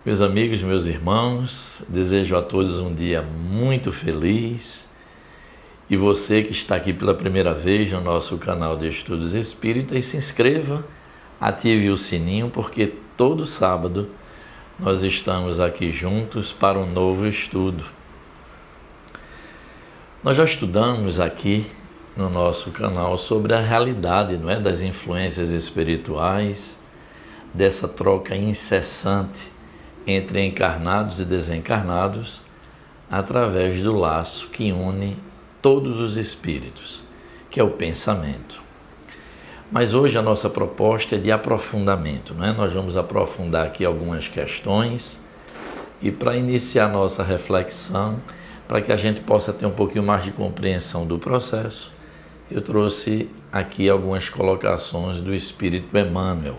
Meus amigos, meus irmãos, desejo a todos um dia muito feliz. E você que está aqui pela primeira vez no nosso canal de Estudos Espíritas, se inscreva, ative o sininho, porque todo sábado nós estamos aqui juntos para um novo estudo. Nós já estudamos aqui no nosso canal sobre a realidade, não é, das influências espirituais, dessa troca incessante entre encarnados e desencarnados, através do laço que une todos os espíritos, que é o pensamento. Mas hoje a nossa proposta é de aprofundamento, não é? Nós vamos aprofundar aqui algumas questões e para iniciar nossa reflexão, para que a gente possa ter um pouquinho mais de compreensão do processo, eu trouxe aqui algumas colocações do Espírito Emmanuel.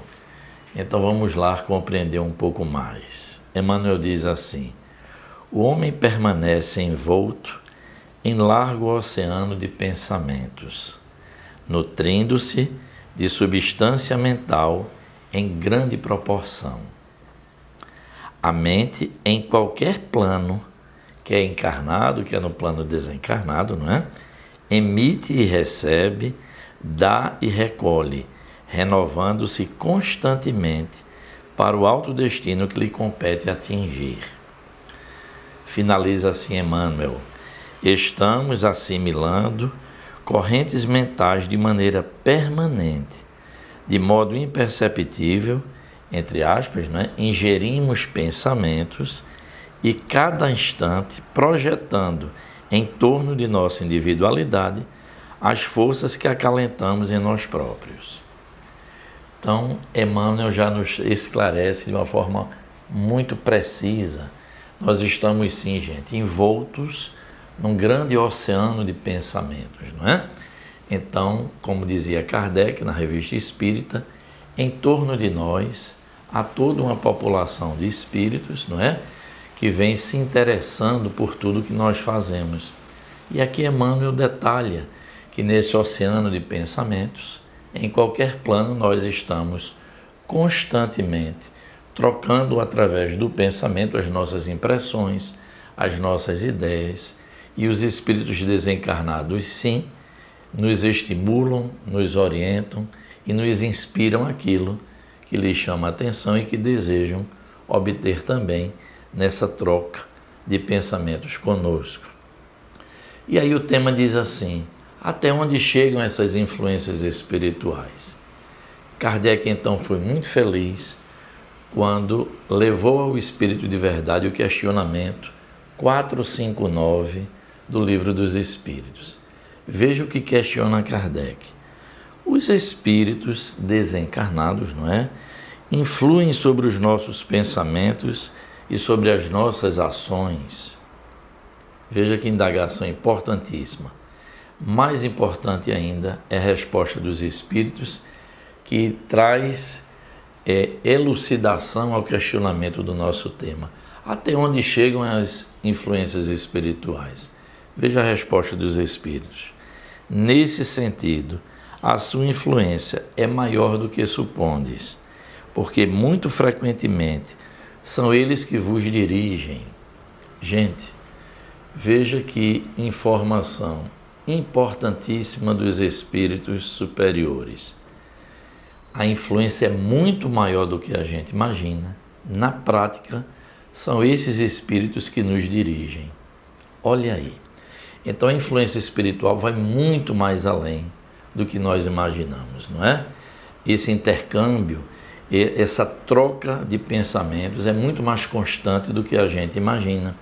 Então vamos lá compreender um pouco mais. Emmanuel diz assim: o homem permanece envolto em largo oceano de pensamentos, nutrindo-se de substância mental em grande proporção. A mente, em qualquer plano, que é encarnado, que é no plano desencarnado, não é? Emite e recebe, dá e recolhe, renovando-se constantemente para o alto destino que lhe compete atingir. Finaliza assim Emmanuel: estamos assimilando correntes mentais de maneira permanente, de modo imperceptível, entre aspas, né? Ingerimos pensamentos e cada instante projetando em torno de nossa individualidade as forças que acalentamos em nós próprios. Então, Emmanuel já nos esclarece de uma forma muito precisa. Nós estamos, sim, gente, envoltos num grande oceano de pensamentos, não é? Então, como dizia Kardec na Revista Espírita, em torno de nós há toda uma população de espíritos, não é? Que vem se interessando por tudo que nós fazemos. E aqui Emmanuel detalha que nesse oceano de pensamentos, em qualquer plano, nós estamos constantemente trocando através do pensamento as nossas impressões, as nossas ideias, e os espíritos desencarnados, sim, nos estimulam, nos orientam e nos inspiram aquilo que lhes chama a atenção e que desejam obter também nessa troca de pensamentos conosco. E aí o tema diz assim: até onde chegam essas influências espirituais? Kardec então foi muito feliz quando levou ao Espírito de Verdade o questionamento 459 do Livro dos Espíritos. Veja o que questiona Kardec. Os espíritos desencarnados, não é? Influem sobre os nossos pensamentos e sobre as nossas ações. Veja que indagação importantíssima. Mais importante ainda é a resposta dos espíritos, que traz elucidação ao questionamento do nosso tema. Até onde chegam as influências espirituais? Veja a resposta dos espíritos. Nesse sentido, a sua influência é maior do que supondes, porque muito frequentemente são eles que vos dirigem. Gente, veja que informação importantíssima dos espíritos superiores. A influência é muito maior do que a gente imagina. Na prática, são esses espíritos que nos dirigem. Olha aí. Então a influência espiritual vai muito mais além do que nós imaginamos, não é? Esse intercâmbio, essa troca de pensamentos é muito mais constante do que a gente imagina.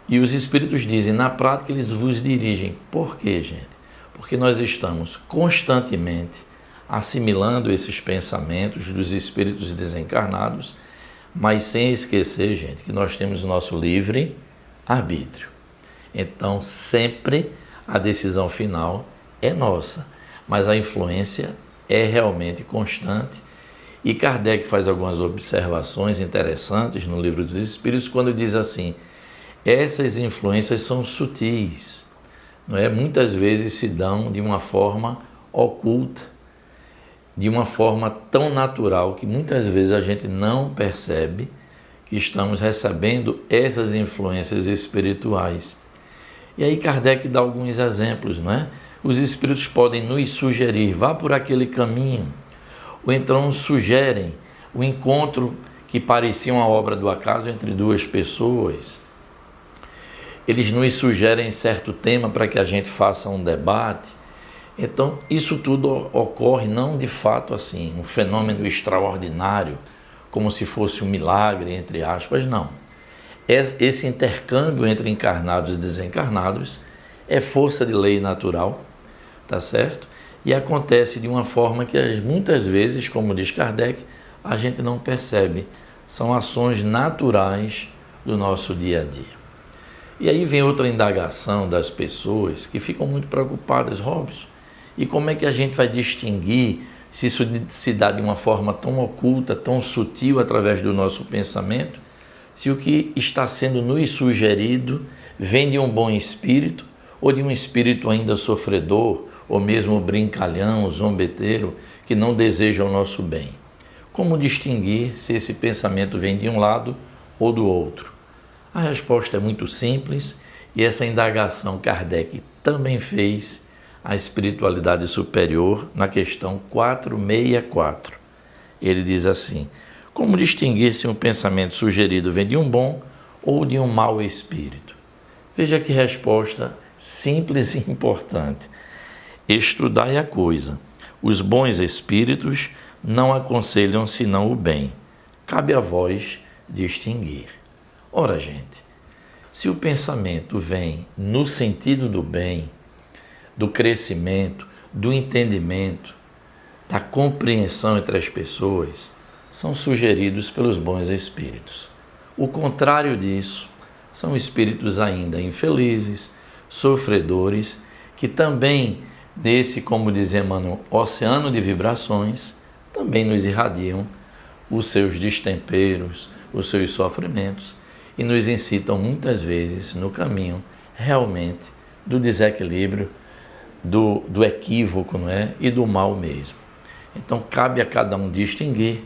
E os espíritos dizem, na prática eles vos dirigem. Por quê, gente? Porque nós estamos constantemente assimilando esses pensamentos dos espíritos desencarnados, mas sem esquecer, gente, que nós temos o nosso livre arbítrio. Então, sempre a decisão final é nossa, mas a influência é realmente constante. E Kardec faz algumas observações interessantes no Livro dos Espíritos, quando diz assim: essas influências são sutis, não é? Muitas vezes se dão de uma forma oculta, de uma forma tão natural que muitas vezes a gente não percebe que estamos recebendo essas influências espirituais. E aí Kardec dá alguns exemplos, não é? Os espíritos podem nos sugerir, vá por aquele caminho, ou então sugerem o encontro que parecia uma obra do acaso entre duas pessoas. Eles nos sugerem certo tema para que a gente faça um debate. Então, isso tudo ocorre não de fato assim, um fenômeno extraordinário, como se fosse um milagre, entre aspas, não. Esse intercâmbio entre encarnados e desencarnados é força de lei natural, tá certo? E acontece de uma forma que muitas vezes, como diz Kardec, a gente não percebe. São ações naturais do nosso dia a dia. E aí vem outra indagação das pessoas que ficam muito preocupadas, Robson, e como é que a gente vai distinguir se isso se dá de uma forma tão oculta, tão sutil através do nosso pensamento, se o que está sendo nos sugerido vem de um bom espírito ou de um espírito ainda sofredor, ou mesmo brincalhão, zombeteiro, que não deseja o nosso bem. Como distinguir se esse pensamento vem de um lado ou do outro? A resposta é muito simples e essa indagação Kardec também fez à espiritualidade superior na questão 464. Ele diz assim: como distinguir se um pensamento sugerido vem de um bom ou de um mau espírito? Veja que resposta simples e importante. Estudai a coisa. Os bons espíritos não aconselham senão o bem. Cabe a vós distinguir. Ora, gente, se o pensamento vem no sentido do bem, do crescimento, do entendimento, da compreensão entre as pessoas, são sugeridos pelos bons espíritos. O contrário disso são espíritos ainda infelizes, sofredores, que também, nesse, como diz Emmanuel, oceano de vibrações, também nos irradiam os seus destemperos, os seus sofrimentos e nos incitam muitas vezes no caminho realmente do desequilíbrio, do equívoco, não é? E do mal mesmo. Então cabe a cada um distinguir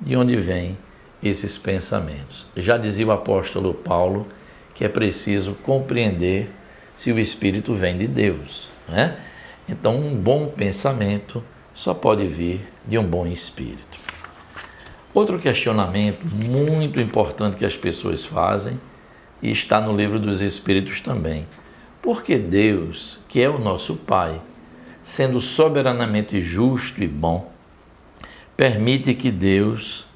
de onde vêm esses pensamentos. Já dizia o apóstolo Paulo que é preciso compreender se o Espírito vem de Deus, não é? Então um bom pensamento só pode vir de um bom espírito. Outro questionamento muito importante que as pessoas fazem, e está no Livro dos Espíritos também: por que Deus, que é o nosso Pai, sendo soberanamente justo e bom, permite que Deus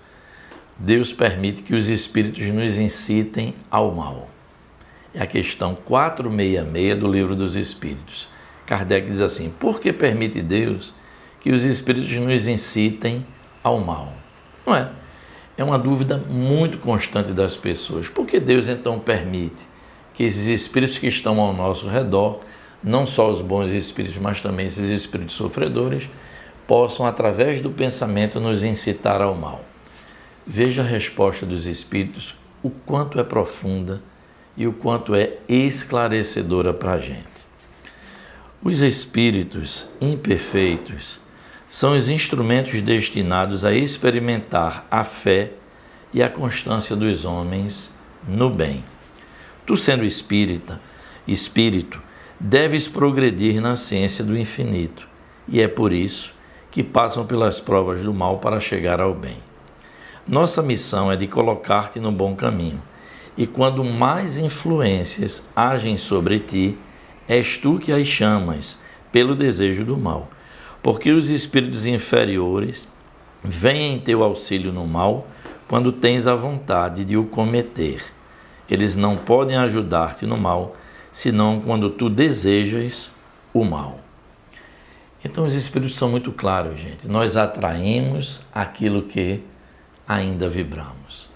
permite que os espíritos nos incitem ao mal? É a questão 466 do Livro dos Espíritos. Kardec diz assim: por que permite Deus que os espíritos nos incitem ao mal? Não é? É uma dúvida muito constante das pessoas. Por que Deus então permite que esses espíritos que estão ao nosso redor, não só os bons espíritos, mas também esses espíritos sofredores, possam, através do pensamento, nos incitar ao mal? Veja a resposta dos espíritos, o quanto é profunda e o quanto é esclarecedora para a gente. Os espíritos imperfeitos são os instrumentos destinados a experimentar a fé e a constância dos homens no bem. Tu, sendo espírito, deves progredir na ciência do infinito, e é por isso que passam pelas provas do mal para chegar ao bem. Nossa missão é de colocar-te no bom caminho, e quando mais influências agem sobre ti, és tu que as chamas pelo desejo do mal, porque os espíritos inferiores vêm em teu auxílio no mal quando tens a vontade de o cometer. Eles não podem ajudar-te no mal, senão quando tu desejas o mal. Então os espíritos são muito claros, gente. Nós atraímos aquilo que ainda vibramos.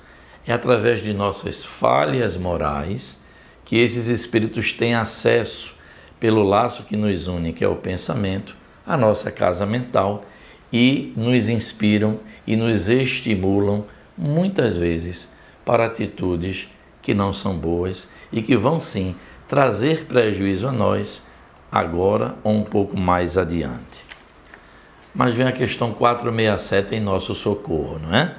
É através de nossas falhas morais que esses espíritos têm acesso, pelo laço que nos une, que é o pensamento, à nossa casa mental, e nos inspiram e nos estimulam muitas vezes para atitudes que não são boas e que vão sim trazer prejuízo a nós agora ou um pouco mais adiante. Mas vem a questão 467 em nosso socorro, não é?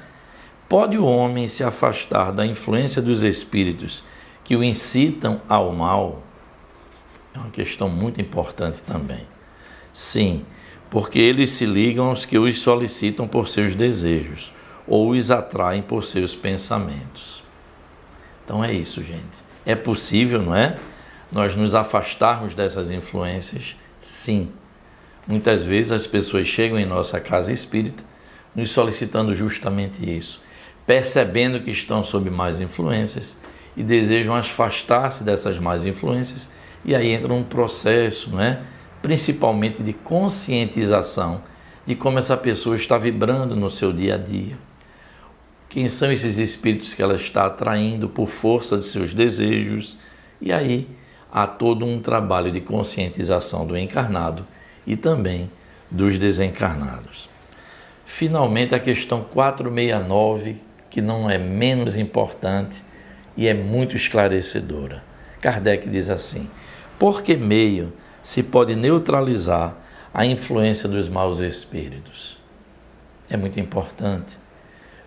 Pode o homem se afastar da influência dos espíritos que o incitam ao mal? É uma questão muito importante também. Sim, porque eles se ligam aos que os solicitam por seus desejos ou os atraem por seus pensamentos. Então é isso, gente. É possível, não é? Nós nos afastarmos dessas influências? Sim. Muitas vezes as pessoas chegam em nossa casa espírita nos solicitando justamente isso, percebendo que estão sob más influências e desejam afastar-se dessas más influências, e aí entra um processo, não é? Principalmente de conscientização de como essa pessoa está vibrando no seu dia a dia. Quem são esses espíritos que ela está atraindo por força de seus desejos? E aí há todo um trabalho de conscientização do encarnado e também dos desencarnados. Finalmente, a questão 469, que não é menos importante e é muito esclarecedora. Kardec diz assim: por que meio se pode neutralizar a influência dos maus espíritos? É muito importante,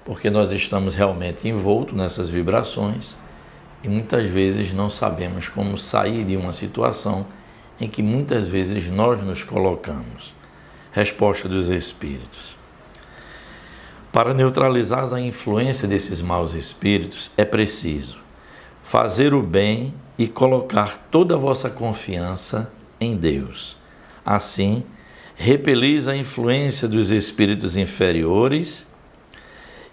porque nós estamos realmente envoltos nessas vibrações e muitas vezes não sabemos como sair de uma situação em que muitas vezes nós nos colocamos. Resposta dos espíritos: para neutralizar a influência desses maus espíritos, é preciso fazer o bem e colocar toda a vossa confiança em Deus. Assim, repelis a influência dos espíritos inferiores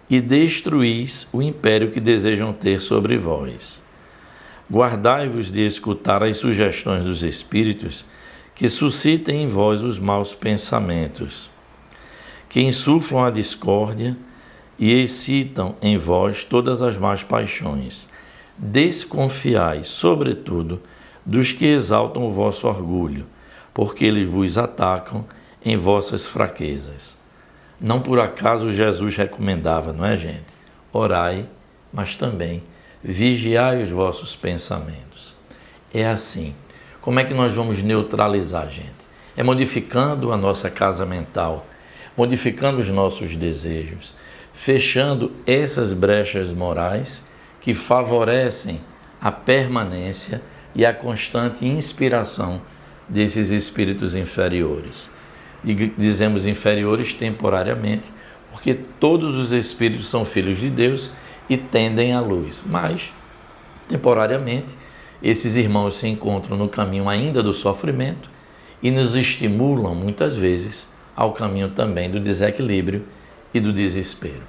e destruís o império que desejam ter sobre vós. Guardai-vos de escutar as sugestões dos espíritos que suscitem em vós os maus pensamentos, que insuflam a discórdia e excitam em vós todas as más paixões. Desconfiai, sobretudo, dos que exaltam o vosso orgulho, porque eles vos atacam em vossas fraquezas. Não por acaso Jesus recomendava, não é, gente? Orai, mas também vigiai os vossos pensamentos. É assim. Como é que nós vamos neutralizar, gente? É modificando a nossa casa mental, modificando os nossos desejos, fechando essas brechas morais que favorecem a permanência e a constante inspiração desses espíritos inferiores. E dizemos inferiores temporariamente, porque todos os espíritos são filhos de Deus e tendem à luz, mas temporariamente esses irmãos se encontram no caminho ainda do sofrimento e nos estimulam muitas vezes ao caminho também do desequilíbrio e do desespero.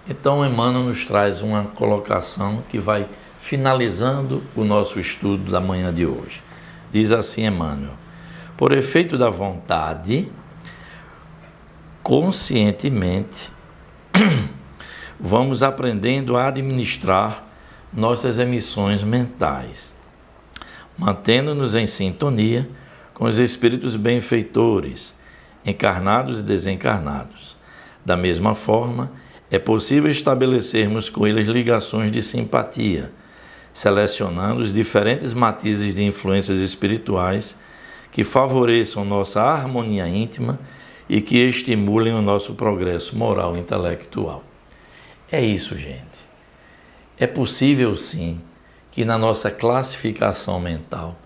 Então Emmanuel nos traz uma colocação que vai finalizando o nosso estudo da manhã de hoje. Diz assim Emmanuel: por efeito da vontade, conscientemente, vamos aprendendo a administrar nossas emissões mentais, mantendo-nos em sintonia com os espíritos benfeitores, encarnados e desencarnados. Da mesma forma, é possível estabelecermos com eles ligações de simpatia, selecionando os diferentes matizes de influências espirituais que favoreçam nossa harmonia íntima e que estimulem o nosso progresso moral e intelectual. É isso, gente. É possível, sim, que na nossa classificação mental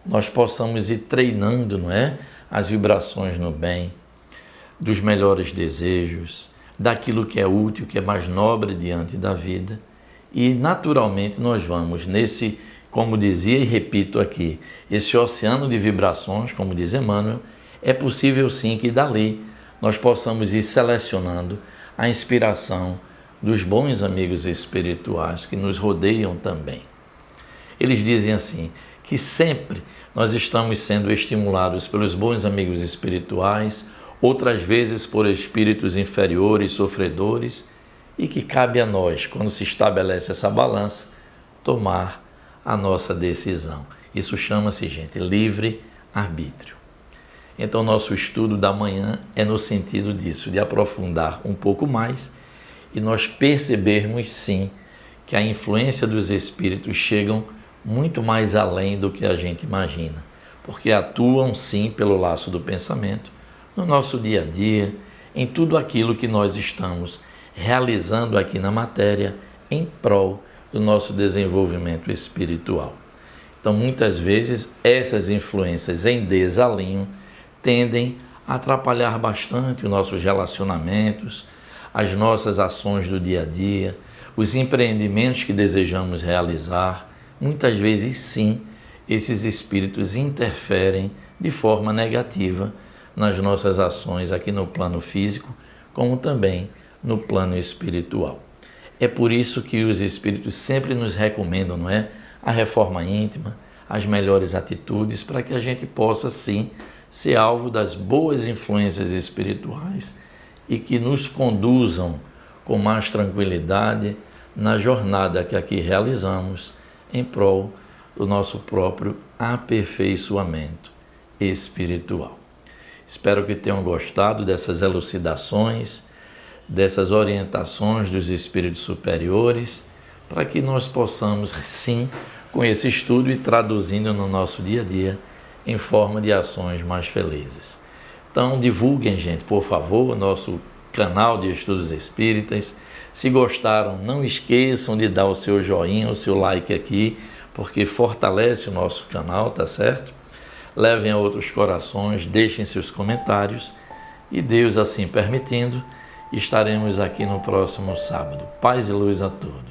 nós possamos ir treinando, não é? As vibrações no bem, dos melhores desejos, daquilo que é útil, que é mais nobre diante da vida. E, naturalmente, nós vamos nesse, como dizia e repito aqui, esse oceano de vibrações, como diz Emmanuel, é possível sim que dali nós possamos ir selecionando a inspiração dos bons amigos espirituais que nos rodeiam também. Eles dizem assim, que sempre nós estamos sendo estimulados pelos bons amigos espirituais, outras vezes por espíritos inferiores, sofredores, e que cabe a nós, quando se estabelece essa balança, tomar a nossa decisão. Isso chama-se, gente, livre-arbítrio. Então, nosso estudo da manhã é no sentido disso, de aprofundar um pouco mais e nós percebermos, sim, que a influência dos espíritos chegam muito mais além do que a gente imagina, porque atuam, sim, pelo laço do pensamento, no nosso dia a dia, em tudo aquilo que nós estamos realizando aqui na matéria em prol do nosso desenvolvimento espiritual. Então, muitas vezes, essas influências em desalinho tendem a atrapalhar bastante os nossos relacionamentos, as nossas ações do dia a dia, os empreendimentos que desejamos realizar. Muitas vezes, sim, esses espíritos interferem de forma negativa nas nossas ações aqui no plano físico, como também no plano espiritual. É por isso que os espíritos sempre nos recomendam, não é? A reforma íntima, as melhores atitudes, para que a gente possa, sim, ser alvo das boas influências espirituais e que nos conduzam com mais tranquilidade na jornada que aqui realizamos em prol do nosso próprio aperfeiçoamento espiritual. Espero que tenham gostado dessas elucidações, dessas orientações dos espíritos superiores, para que nós possamos, sim, com esse estudo e traduzindo no nosso dia a dia em forma de ações mais felizes. Então, divulguem, gente, por favor, o nosso canal de estudos espíritas. Se gostaram, não esqueçam de dar o seu joinha, o seu like aqui, porque fortalece o nosso canal, tá certo? Levem a outros corações, deixem seus comentários e Deus, assim permitindo, estaremos aqui no próximo sábado. Paz e luz a todos.